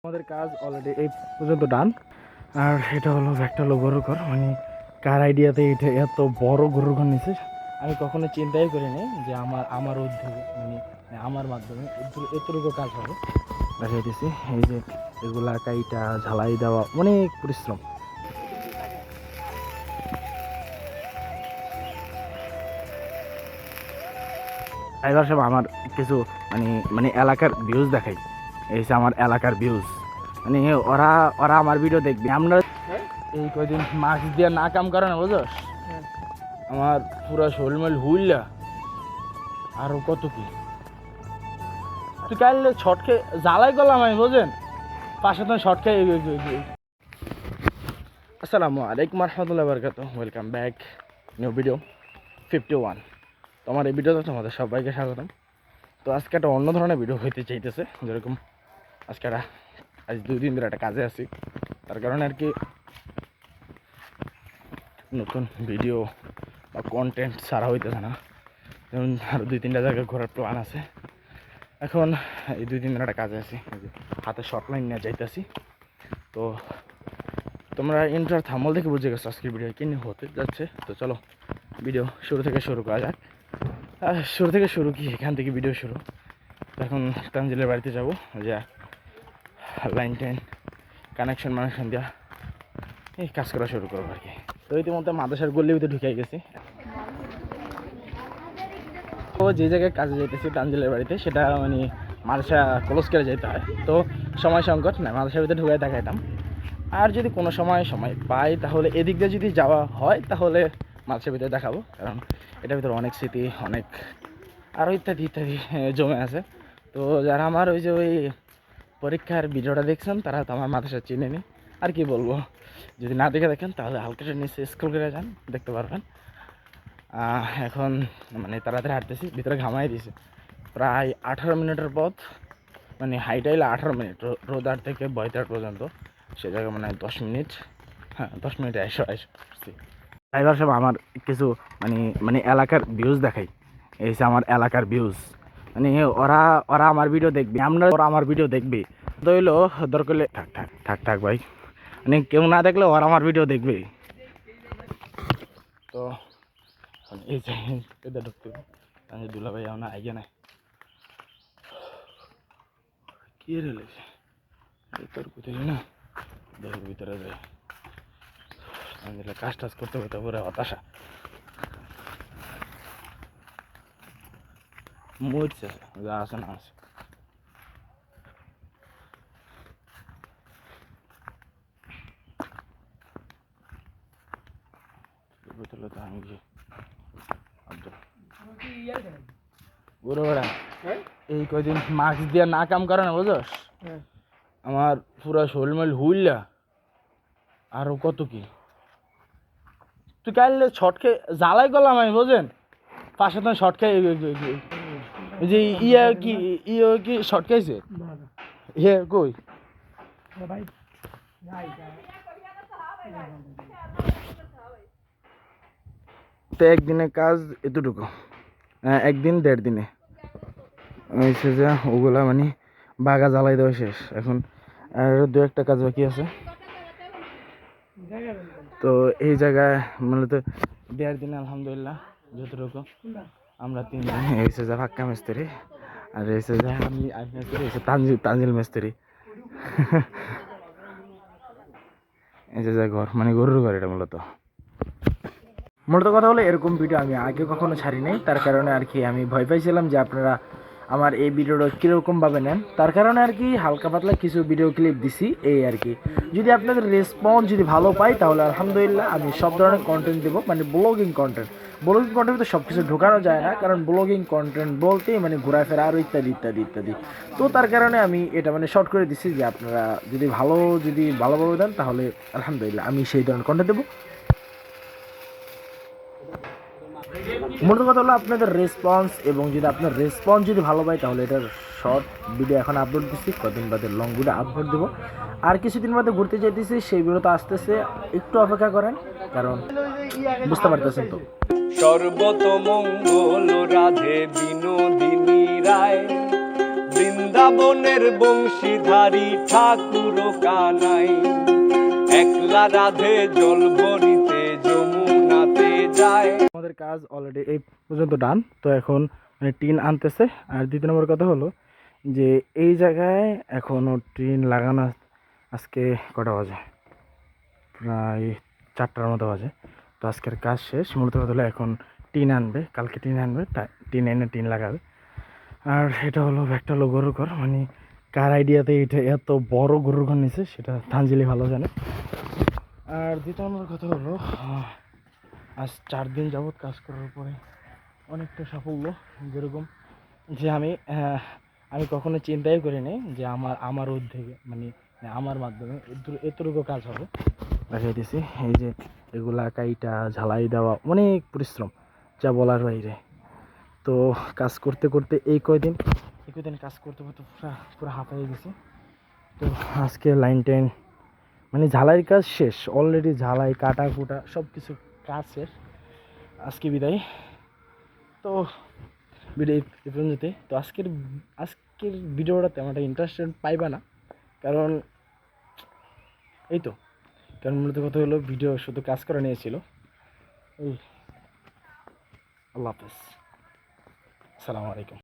আমাদের কাজ অলরেডি এই পর্যন্ত ডান। আর এটা হলো একটা হলো গরুর ঘর, মানে কার আইডিয়াতে এটা এত বড় গরুর ঘর নিচ্ছে আমি কখনো চিন্তাই করিনি যে আমার উদ্যোগে মানে আমার মাধ্যমে এতটুকু কাজ হবে। দেখাই দিছি এই যে এগুলা কাইটা ঝালাই দেওয়া অনেক পরিশ্রম। এবার সব আমার কিছু মানে মানে এলাকার ভিউজ দেখাই, এই যে আমার এলাকার ভিউজ, মানে ওরা ওরা আমার ভিডিও দেখবে। আমরা এই কদিন মাস্ক দিয়ে না কাম করে না বুঝোস, আমার পুরো শরীর হুইলা আরো কত কি তুই কাইলে শর্ট খেয়ে জ্বালাই করলাম আমি বুঝেন পাশে তো শর্ট খেয়ে। আসসালামু আলাইকুম রহমতুল্লাহ বারকাতুহু, ওয়েলকাম ব্যাক নিউ ভিডিও 51। তোমার এই ভিডিওতে তোমাদের সবাইকে স্বাগতম। তো আজকে একটা অন্য ধরনের ভিডিও হইতে চাইতেছে, যেরকম আজকে আজ 2 দিন ধরে একটা কাজে আছি, তার কারণে আর কি নতুন ভিডিও বা কন্টেন্ট ছাড়া হইতেছে না। যেমন আরও 2-3টা জায়গায় ঘোরার প্ল্যান আছে। এখন এই 2 দিন ধরে একটা কাজে আছি, হাতে শর্ট লাইন নিয়ে যাইতেছি। তো তোমরা ইন্টার থাম্বনেল দেখে বুঝে গেছো আজকের ভিডিও কি নিয়ে হতে যাচ্ছে। তো চলো ভিডিও শুরু থেকে শুরু করা যাক। শুরু থেকে শুরু কি এখান থেকে ভিডিও শুরু। এখন তানজিলের বাড়িতে যাবো, যে লাইন টাইন কানেকশন দেওয়া এই কাজ করা শুরু করবো আর কি। তো ইতিমধ্যে মাদ্রাসার গল্লির ভিতরে ঢুকে গেছি। তো যে জায়গায় কাজে যেতেছি তানজিলের বাড়িতে, সেটা মানে মাদ্রাসা ক্লোজ করে যেতে হয়। তো সময় সংকট না, মাদ্রাসার ভিতরে ঢুকে দেখাইতাম। আর যদি কোনো সময় পাই তাহলে এদিক দিয়ে যদি যাওয়া হয় তাহলে মাদ্রাসার ভিতরে দেখাবো, কারণ এটার ভিতরে অনেক স্মৃতি অনেক আরও ইত্যাদি ইত্যাদি জমে আছে। তো যারা আমার ওই যে ওই পরীক্ষার ভিডিওটা দেখছেন তারা তো আমার মাদ্রাসা চিনে নি, আর কি বলবো। যদি না দেখে দেখেন তাহলে হালকাটা নিচে স্ক্রল করে যান, দেখতে পারবেন। এখন মানে তাড়াতাড়ি হাঁটতেছি, ভিতরে ঘামাই দিয়েছে। প্রায় 18 মিনিটের পথ, মানে হাইটাইলে 18 মিনিট, রোদার থেকে বয়তার পর্যন্ত। সে জায়গায় মানে 10 মিনিট, হ্যাঁ 10 মিনিটে আসছি। ড্রাইভার সব আমার কিছু মানে মানে এলাকার ভিউজ দেখাই, এই যে আমার এলাকার ভিউজ, মানে ওরা ওরা আমার ভিডিও দেখবে, ওরা আমার ভিডিও দেখবে। তো হইলো দরকার হলে থাক থাক থাক থাক ভাই, মানে কেউ না দেখলে ওরা আমার ভিডিও দেখবে। তো এই যে এটা ঢুকতে দুলা ভাই আমার আইগে নাই কি রেলেছে তোর কোথায় না দেহের ভিতরে যায়। কাজ টাজ করতে করতে পুরো হতাশা মরছে, যা আছে না আছে। এই কয়দিন মাস্ক দিয়ে না কাম করে না বুঝোস, আমার পুরো শরীর হুইলা আরো কত কি তুই কাইলে শর্ট খেয়ে জ্বালাই করলাম আমি বুঝেন পাশে তো শর্ট খেয়ে যে কি শর্ট খাইছে কই তো একদিনে কাজ এতটুকু, একদিন 1.5 দিনে হয়েছে যে ওগুলা মানে বাগা জ্বালাই দেওয়া শেষ। এখন আর 2-1টা কাজ বাকি আছে। তো এই জায়গায় মূলত 1.5 দিনে আলহামদুলিল্লাহ যতটুকু আমরা 3 জন, এসে যা ফাক্কা মিস্ত্রি, আর এসে যা আমি মিস্ত্রি, এসে তানজিল মিস্ত্রি। এই যে ঘর মানে গরুর ঘর, এটা মূলত কথা হলো এরকম ভিডিও আমি আগে কখনো ছাড়ি নাই। তার কারণে আর কি আমি ভয় পাইছিলাম যে আপনারা আমার এই ভিডিওটা কীরকমভাবে নেন, তার কারণে আর কি হালকা পাতলা কিছু ভিডিও ক্লিপ দিছি এই আর কি। যদি আপনাদের রেসপন্স যদি ভালো পাই তাহলে আলহামদুলিল্লাহ আমি সব ধরনের কন্টেন্ট দেবো, মানে ব্লগিং কন্টেন্ট তো সব কিছু ঢোকানো যায় না, কারণ ব্লগিং কন্টেন্ট বলতেই মানে ঘোরাফেরা আরও ইত্যাদি ইত্যাদি ইত্যাদি। তো তার কারণে আমি এটা মানে শর্ট করে দিচ্ছি যে আপনারা যদি ভালোভাবে দেন তাহলে আলহামদুলিল্লাহ আমি সেই ধরনের কন্টেন্ট দেবো। মূলত কথা হলো আপনাদের রেসপন্স, এবং যদি আপনার রেসপন্স যদি ভালো পাই তাহলে এটার শর্ট ভিডিও এখন আপলোড দিচ্ছি, কদিন বাদে লং ভিডিও আপলোড দেবো। আর কিছুদিন বাদে ঘুরতে যেতেছি, সেই ভিডিও তো আসতেছে, একটু অপেক্ষা করেন, কারণ বুঝতে পারতেছেন তো। সর্বতমঙ্গল রাধে বিনোদিনী রায় বৃন্দ বৃন্দাবনের বংশীধারী ঠাকুর কানাই, একলা রাধে জল ভরিতে যমুনাতে যায়। আমাদের কাজ অলরেডি এই পর্যন্ত ডান। তো এখন মানে টিন আনতেছে। আর দ্বিতীয় নম্বর কথা হলো যে এই জায়গায় এখনও টিন লাগানো আজকে কটা বাজে, প্রায় 4টার মতো বাজে। তো আজকের কাজ শেষ। মূলত কথা হলো এখন টিন আনবে, কালকে টিন আনবে, টিন এনে টিন লাগাবে। আর এটা হলো একটা হলো গরুর ঘর, মানে কার আইডিয়াতে এটা এত বড় গরুর ঘর নিছে সেটা তানজিলি ভালো জানে। আর দ্বিতীয় নম্বর কথা হলো আজ 4 দিন যাবৎ কাজ করার পরে অনেকটা সাফল্য, যেরকম যে আমি কখনো চিন্তাই করিনি যে আমার উদ্যোগে মানে আমার মাধ্যমে এতটুকু কাজ হবে। দেখাই দিছি এই যে এগুলা কাইটা ঝালাই দেওয়া অনেক পরিশ্রম, যা বলার বাইরে। তো কাজ করতে করতে এই কয়দিন কাজ করতে করতে পুরো হাঁপাই গেছি। তো আজকে লাইন টাইন মানে ঝালাইয়ের কাজ শেষ অলরেডি, ঝালাই কাটা কুটা সব কিছু কাজ শেষ। আজকে বিদায়। তো ভিডিও এই পর্যন্তই। তো আজকের ভিডিওটা তেমন একটা ইন্টারেস্টেড পাইবা না, কারণ এই তো, কারণ মূলত কথা হলো ভিডিও শুধু কাজ করা নিয়েছিল। এই আল্লাহ হাফেজ, আসসালামু আলাইকুম।